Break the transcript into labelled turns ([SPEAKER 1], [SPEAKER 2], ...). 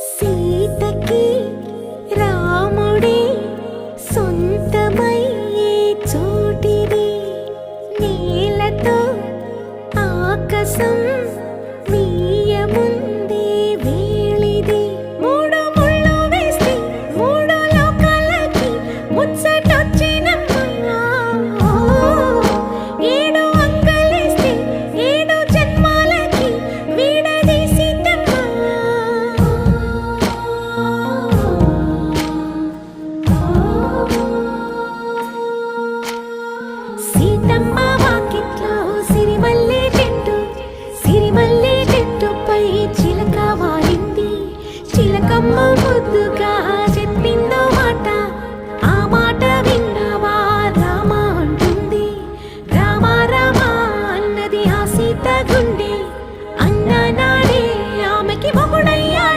[SPEAKER 1] సీతకి రాముడే సొంతమయ్యే చోటిది, నేలతో ఆకాశం మీయముందే వేళిది. మూడు ముళ్ళు వేస్తే మూడు లోకాలకి ముచ్చటొచ్చినమ్మా. ఏడు అంగలేస్తే ఏడు జన్మాలకి వీడదీసిందమ్మా. సీతమ్మ వాకిట్లో సిరిమల్లె చెట్టు, సిరిమల్లె చెట్టుపై చిలక వాలింది. చిలకమ్మ ముద్దుగా